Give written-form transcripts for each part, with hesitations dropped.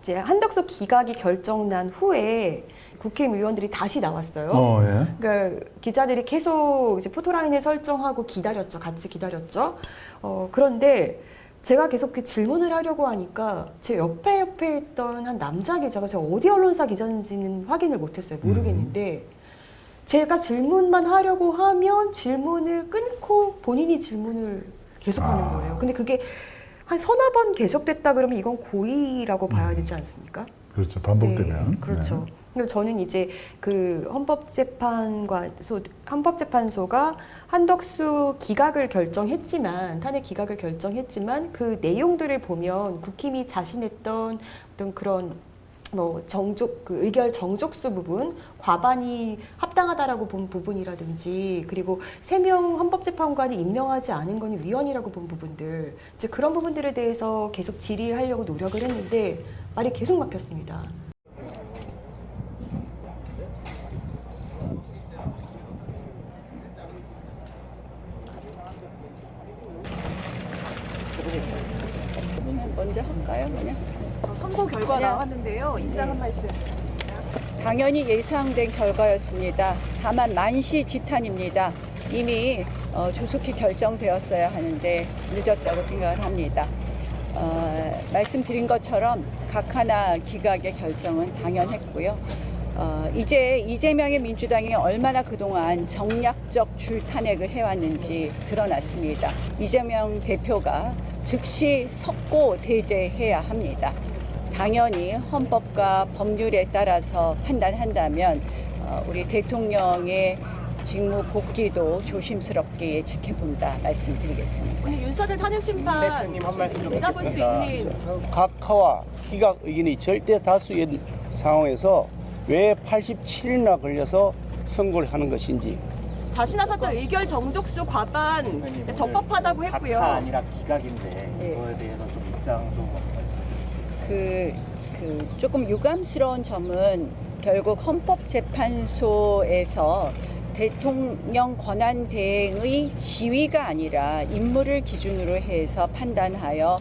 이제 한덕수 기각이 결정난 후에 국회의원들이 다시 나왔어요. 예. 그러니까 기자들이 계속 이제 포토라인을 설정하고 기다렸죠. 같이 기다렸죠. 그런데 제가 계속 그 질문을 하려고 하니까 제 옆에 있던 한 남자 기자가 제가 어디 언론사 기자인지는 확인을 못했어요. 모르겠는데 제가 질문만 하려고 하면 질문을 끊고 본인이 질문을 계속하는 거예요. 근데 그게 한 서너 번 계속됐다 그러면 이건 고의라고 봐야 되지 않습니까? 그렇죠. 반복되면. 네, 그렇죠. 근데 저는 이제 그 헌법재판소가 한덕수 기각을 결정했지만 탄핵 기각을 결정했지만 그 내용들을 보면 국힘이 자신했던 어떤 그런 뭐 그 의결 정족수 부분, 과반이 합당하다라고 본 부분이라든지 그리고 3명 헌법재판관이 임명하지 않은 건 위헌이라고 본 부분들 이제 그런 부분들에 대해서 계속 질의하려고 노력을 했는데 말이 계속 막혔습니다. 먼저 할까요? 그냥? 선고 결과 나왔는데요. 입장 한 말씀. 당연히 예상된 결과였습니다. 다만 만시지탄입니다. 이미 조속히 결정되었어야 하는데 늦었다고 생각을 합니다. 말씀드린 것처럼 각 하나 기각의 결정은 당연했고요. 이제 이재명의 민주당이 얼마나 그동안 정략적 줄탄핵을 해왔는지 드러났습니다. 이재명 대표가 즉시 석고 대제해야 합니다. 당연히 헌법과 법률에 따라서 판단한다면 우리 대통령의 직무 복귀도 조심스럽게 지켜본다 말씀드리겠습니다. 오늘 윤석열 탄핵 심판 대표님 한 말씀 좀 내다볼 수 듣겠습니다. 있는 각하와 기각 의견이 절대 다수인 상황에서 왜 87일이나 걸려서 선고를 하는 것인지 다시 나섰던 의결 정족수 과반 의원님, 적법하다고 오늘 했고요. 각하 아니라 기각인데 네. 그거에 대해서 좀 입장 좀 말씀해 주세요. 조금 유감스러운 점은 결국 헌법재판소에서 대통령 권한 대행의 지위가 아니라 임무를 기준으로 해서 판단하여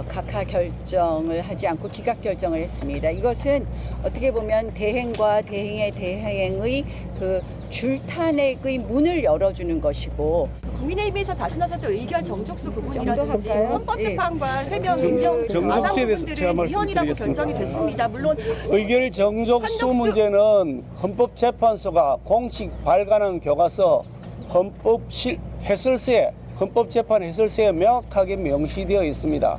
각하 결정을 하지 않고 기각 결정을 했습니다. 이것은 어떻게 보면 대행과 대행의 대행의 그 줄탄핵의 문을 열어주는 것이고 국민의힘에서 다시 나섰던 의결 정족수 부분이라든지 할까요? 헌법재판관 3명 임명 안 한 정족수에 대해서 제가 부분들은 위헌이라고 말씀드리겠습니다. 결정이 됐습니다. 물론 의결 정족수 문제는 헌법재판소가 공식 발간한 교과서 헌법재판 해설서에 명확하게 명시되어 있습니다.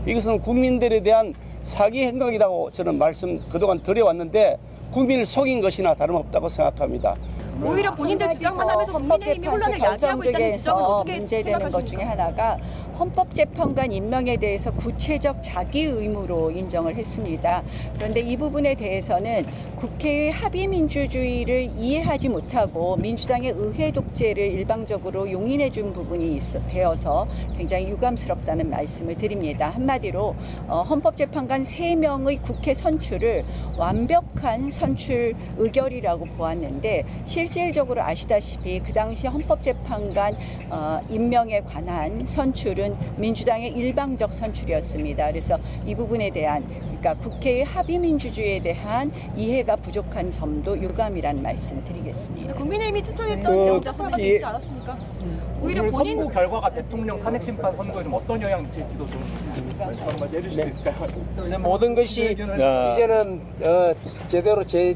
이것은 국민들에 대한 사기 행각이라고 저는 말씀 그동안 드려왔는데 국민을 속인 것이나 다름없다고 생각합니다. 오히려 본인들 주장만 하면서 국민의힘이 혼란을 야기하고 있다는 지적은 어떻게 문제되는 것 중에 생각하십니까? 하나가 헌법재판관 임명에 대해서 구체적 자기 의무로 인정을 했습니다. 그런데 이 부분에 대해서는 국회의 합의민주주의를 이해하지 못하고 민주당의 의회 독재를 일방적으로 용인해 준 부분이 되어서 굉장히 유감스럽다는 말씀을 드립니다. 한마디로 헌법재판관 3명의 국회 선출을 완벽한 선출 의결이라고 보았는데 실질적으로 아시다시피 그 당시 헌법재판관 임명에 관한 선출은 민주당의 일방적 선출이었습니다. 그래서 이 부분에 대한 그러니까 국회의 합의민주주의에 대한 이해가 부족한 점도 유감이라는 말씀 드리겠습니다. 국민의힘이 추천했던 정적파가 되지 않았습니까? 오히려 오늘 본인 선고 결과가 대통령 탄핵 심판 선거에 좀 어떤 영향을 미칠지도 좀 한번 해주실 수 있을까요? 모든 것이 이제는 제대로 제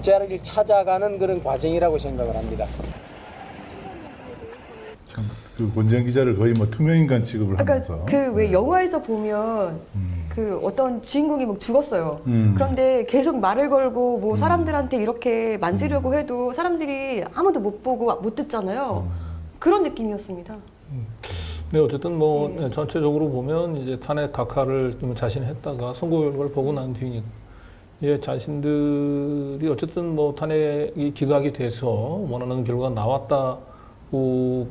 자리를 찾아가는 그런 과정이라고 생각을 합니다. 참, 그 권재현 기자를 거의 뭐 투명인간 취급을 하면서. 그러니까 그 왜 영화에서 보면 그 어떤 주인공이 막 죽었어요. 그런데 계속 말을 걸고 뭐 사람들한테 이렇게 만지려고 해도 사람들이 아무도 못 보고 못 듣잖아요. 그런 느낌이었습니다. 네, 어쨌든 뭐 전체적으로 보면 이제 탄핵 각하를 좀 자신이 했다가 선고 결과를 보고 난 뒤니 예, 자신들이 어쨌든 뭐 탄핵이 기각이 돼서 원하는 결과가 나왔다고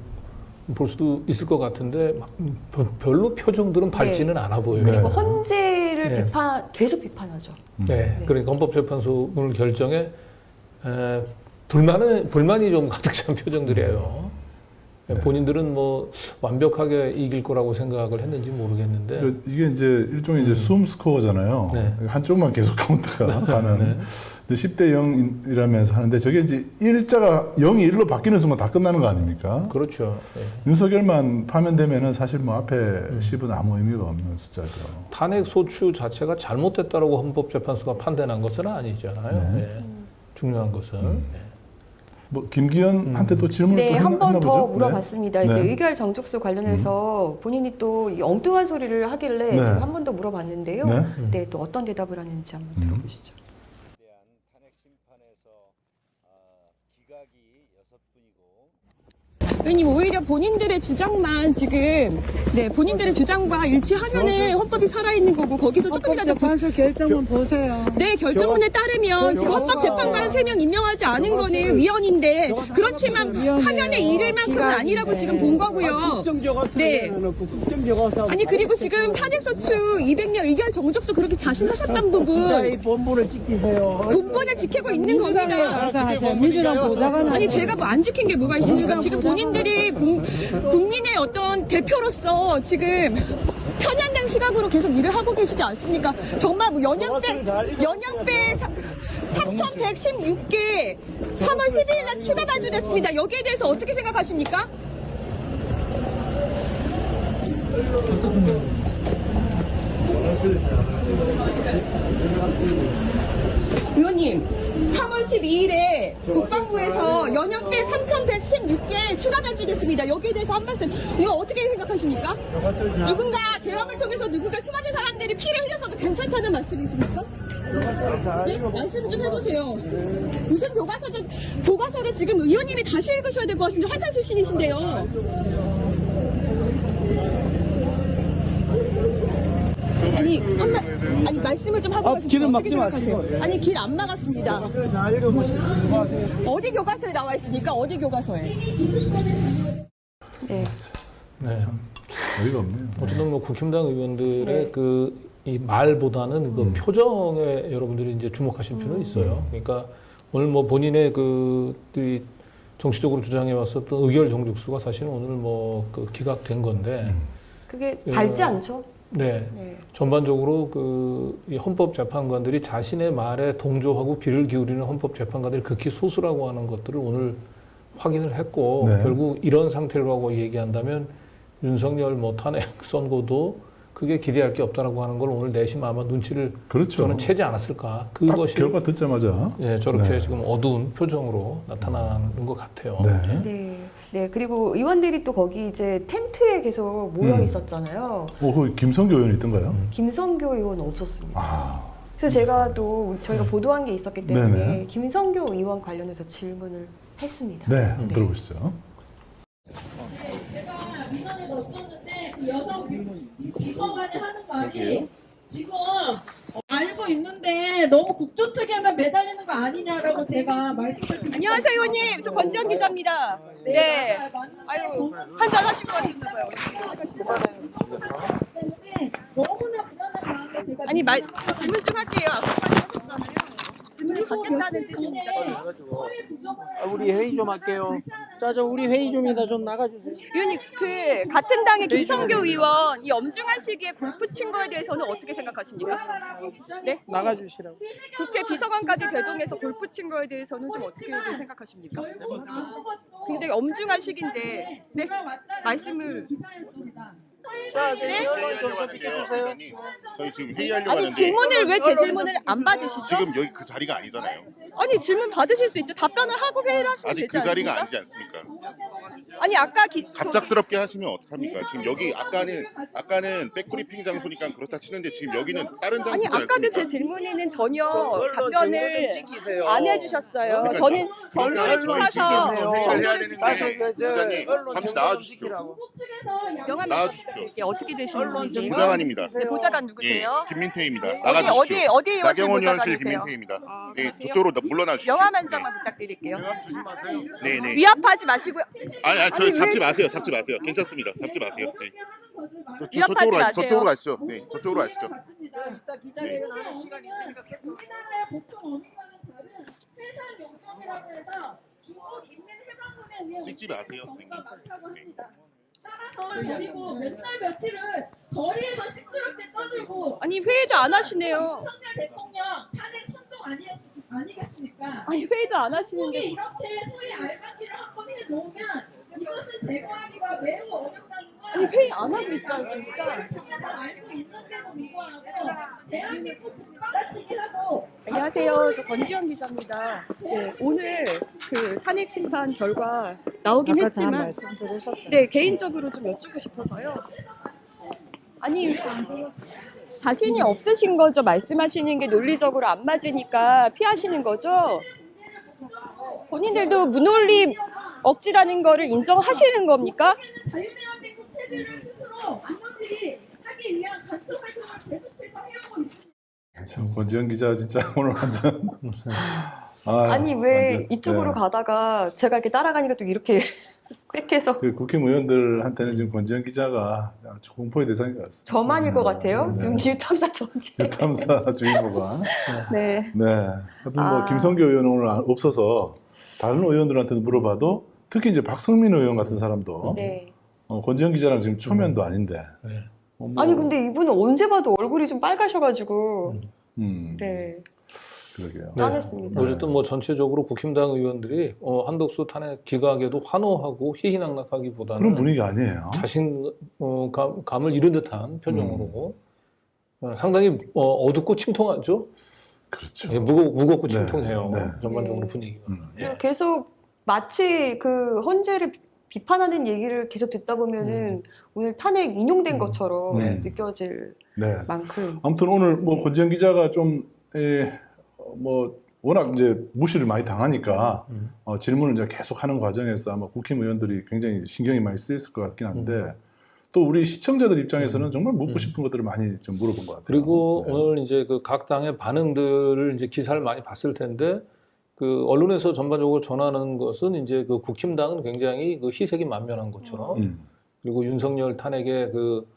볼 수도 있을 것 같은데 별로 표정들은 밝지는 않아 보여요. 그리고 헌재를 네. 계속 비판하죠. 네, 그러니까 헌법재판소 오늘 결정에 불만이 좀 가득 찬 표정들이에요. 본인들은 뭐 완벽하게 이길 거라고 생각을 했는지 모르겠는데 그러니까 이게 이제 일종의 이제 숨 스코어잖아요. 네. 한쪽만 계속 카운트가 가는. 네. 근데 10대 0이라면서 하는데 저게 이제 일자가 0이 1로 바뀌는 순간 다 끝나는 거 아닙니까? 그렇죠. 예. 윤석열만 파면되면은 사실 뭐 앞에 10은 아무 의미가 없는 숫자죠. 탄핵 소추 자체가 잘못됐다라고 헌법재판소가 판단한 것은 아니잖아요. 네. 예. 중요한 것은. 예. 뭐 김기현한테 또 질문을 네, 또 한 번 했나 더 보죠? 물어봤습니다. 네. 이제 네. 의결 정족수 관련해서 본인이 또 이 엉뚱한 소리를 하길래 네. 제가 한 번 더 물어봤는데요. 네. 네, 또 어떤 대답을 하는지 한번 들어보시죠. 대한 탄핵 심판에서 기각이 6분이고 의원님 오히려 본인들의 주장만 지금 본인들의 주장과 일치하면은 헌법이 살아있는 거고 거기서 조금이라도 헌법재판소 결정문 보세요. 네 결정문에 따르면 지금 헌법재판관 3명 임명하지 않은 거는 위헌인데 그렇지만 화면에 이를 만큼은 아니라고 지금 본 거고요. 네. 아니 그리고 지금 탄핵소추 200명 의결 정족수 그렇게 자신하셨던 부분 본분을 지키세요. 본분을 지키고 있는 겁니다. 하세요. 민주당 보좌관 아니 제가 뭐 안 지킨 게 뭐가 있습니까? 지금 본인들이 국민의 어떤 대표로서 지금 편향된 시각으로 계속 일을 하고 계시지 않습니까? 정말 뭐 연영배 3,116개 3월 12일 날 추가 발주됐습니다. 여기에 대해서 어떻게 생각하십니까? 의원님 3월 12일에 국방부에서 연영배 3,116개 추가 발주됐습니다. 여기에 대해서 한 말씀 이거 어떻게 생각하십니까? 누군가 대화를 통해서 누군가 수많은 사람들이 피를 흘려서도 괜찮다는 말씀이십니까? 네? 말씀 좀 해보세요. 무슨 교과서를 지금 의원님이 다시 읽으셔야 될 것 같습니다. 환사 출신이신데요. 아니 말씀을 좀 하고 가십시오. 길은 어떻게 막지 생각하세요? 마시고. 아니 길 안 막았습니다. 교과서를 잘 읽어보시고 하세요. 어디 교과서에 나와 있습니까? 어디 교과서에? 네. 네. 어이가 없네요. 어쨌든 뭐 국힘당 의원들의 네. 이 말보다는 그 표정에 여러분들이 이제 주목하실 필요는 있어요. 그러니까 오늘 뭐 본인의 이 정치적으로 주장해 왔었던 의결 정족수가 사실은 오늘 뭐 기각된 건데 그게 밝지 않죠? 네. 네. 전반적으로 이 헌법재판관들이 자신의 말에 동조하고 귀를 기울이는 헌법재판관들이 극히 소수라고 하는 것들을 오늘 확인을 했고 네. 결국 이런 상태라고 얘기한다면 윤석열 탄핵 선고도 그게 기대할 게 없다라고 하는 걸 오늘 내심 아마 눈치를 그렇죠. 저는 채지 않았을까. 딱 그것이 결과 듣자마자 저렇게 네. 지금 어두운 표정으로 나타나는 것 같아요. 네. 네. 네. 그리고 의원들이 또 거기 이제 텐트에 계속 모여 있었잖아요. 그 김성교 의원이 있던가요? 김성교 의원 없었습니다. 아, 그래서 제가 또 저희가 보도한 게 있었기 때문에 네네. 김성교 의원 관련해서 질문을 했습니다. 네, 한번 들어보시죠. 제가 민원을 넣었었는데 그 여성 비서관이 하는 말이 지금 알고 있는데 너무 국조특위에만 매달리는 거 아니냐라고 제가 말씀을 안녕하세요, 의원님. 저 권지현 기자입니다. 네. 아유, 한잔 하시고 가시는 거예요. 때문에 너무나 불안한 마음에 제가 아니, 질문 좀 할게요. 질문을 받겠다는 뜻입니다. 우리 회의 좀 할게요. 저 우리 회의 중이다. 좀 나가주세요. 의원님, 같은 당의 김성교 의원 이 엄중한 시기에 골프 친 거에 대해서는 어떻게 생각하십니까? 네? 나가주시라고. 국회 비서관까지 대동해서 골프 친 거에 대해서는 좀 어떻게 생각하십니까? 굉장히 엄중한 시기인데, 네? 말씀을. 자, 제 언론 좀 비켜주세요. 저희 지금 회의하려고 아니, 하는데 질문을 왜 제 질문을 안 받으시죠? 지금 여기 그 자리가 아니잖아요. 아니, 질문 받으실 수 있죠. 답변을 하고 회의를 하시면 아직 되지 그 자리가 않습니까? 아니지 않습니까? 아니, 아까 갑작스럽게 하시면 어떡합니까? 지금 여기 아까는 백브리핑 장소니까 그렇다 치는데 지금 여기는 다른 장소지 아니, 않습니까? 아까도 제 질문에는 전혀 정보 답변을 좀 지키세요. 안 해주셨어요. 그러니까 저는 그러니까 정도를 저희 지켜서 지금 회의를 해야 되는데 부장님 언론 잠시 정보 나와주십시오. 명함 나와주십시오. 어떻게 되시는 분이세요? 부장관입니다. 네, 보좌관 누구세요? 예, 김민태입니다. 나가주십시오. 어디 의원실 나경원 의원실 보좌관이세요? 김민태입니다. 네, 저쪽으로 물러나 주십시오. 명함 한 장만 부탁드릴게요. 네네. 위압하지 마시고요. 저 아니, 잡지 왜- 마세요. 잡지 마세요. 괜찮습니다. 잡지 마세요. 네. 위압하지 마세요. 저쪽으로 가시죠. 네, 저쪽으로 가시죠. 이따 기자회견 하는 시간이 있으니까 우리나라의 보통 어민과는 다른 해산 용병이라고 해서 중국 인민해방군에 의해 찍지 마세요, 선생님. 뭔가 많다고 합니다. 따라서 그리고 몇 날 며칠을 거리에서 시끄럽게 떠들고 아니 회의도 안 하시네요. 윤석열 대통령 탄핵 선동 아니겠습니까? 아니 회의도 안 속에 하시는데 이렇게 소위 알박기를 한번 해놓으면 이것은 제거하기가 매우 어렵다는 걸 아니 회의 안 하고 있지 않습니까? 회의를 통해서 알고 있는데도 불구하고 대한민국 국방치기 하고 안녕하세요. 저 권지연 기자입니다. 네, 오늘 그 탄핵 심판 결과 나오긴 아까 다 했지만 말씀 들으셨죠? 네, 개인적으로 좀 여쭈고 싶어서요. 아니, 자신이 없으신 거죠? 말씀하시는 게 논리적으로 안 맞으니까 피하시는 거죠? 본인들도 무논리 억지라는 거를 인정하시는 겁니까? 자유대한민국 체제를 스스로 민원들이 하기 위한 간첩 활동을 계속해서 해오고 있습니다. 참, 권지현 기자 진짜 오늘 완전 아니, 왜 완전, 이쪽으로 네. 가다가 제가 이렇게 따라가니까 또 이렇게 빽해서 그 국회의원들한테는 지금 권지현 기자가 아주 공포의 대상인 것 같습니다. 저만일 것 같아요. 지금 네. 뉴탐사 전체. 탐사 주인공가. 네. 네. 하여튼 뭐 아. 김성교 의원은 오늘 없어서 다른 의원들한테도 물어봐도 특히 이제 박성민 의원 같은 사람도 네. 권지현 기자랑 지금 초면도 아닌데. 네. 뭐, 아니, 근데 이분은 언제 봐도 얼굴이 좀 빨가셔가지고. 네. 그러게요. 짠했습니다. 어쨌든 뭐 전체적으로 국힘당 의원들이 한덕수 탄핵 기각에도 환호하고 희희낙낙하기보다는 그런 분위기 아니에요. 자신 감을 잃은 듯한 표정으로 상당히 어둡고 침통하죠. 그렇죠. 예, 무겁고 네. 침통해요. 네. 전반적으로 네. 분위기가. 그리고 계속 마치 그 헌재를 비판하는 얘기를 계속 듣다 보면은 오늘 탄핵 인용된 것처럼 느껴질 네. 만큼. 아무튼 오늘 뭐 권지현 기자가 좀 뭐 워낙 이제 무시를 많이 당하니까 질문을 이제 계속 하는 과정에서 아마 국힘의원들이 굉장히 신경이 많이 쓰였을 것 같긴 한데 또 우리 시청자들 입장에서는 정말 묻고 싶은 것들을 많이 좀 물어본 것 같아요. 그리고 네. 오늘 이제 그 각 당의 반응들을 이제 기사를 많이 봤을 텐데 그 언론에서 전반적으로 전하는 것은 이제 그 국힘당은 굉장히 그 희색이 만면한 것처럼 그리고 윤석열 탄핵의 그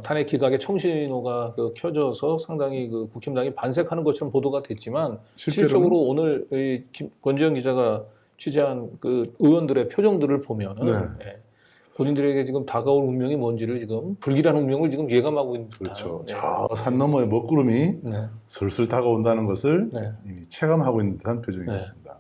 탄핵 기각의 청신호가 그 켜져서 상당히 그 국힘당이 반색하는 것처럼 보도가 됐지만 실질적으로 오늘 이 권지현 기자가 취재한 그 의원들의 표정들을 보면은 네. 예, 본인들에게 지금 다가올 운명이 뭔지를 지금 불길한 운명을 지금 예감하고 있는 듯한. 그렇죠. 예. 저 산 너머의 먹구름이 네. 슬슬 다가온다는 것을 네. 이미 체감하고 있는 듯한 표정이 네. 있습니다.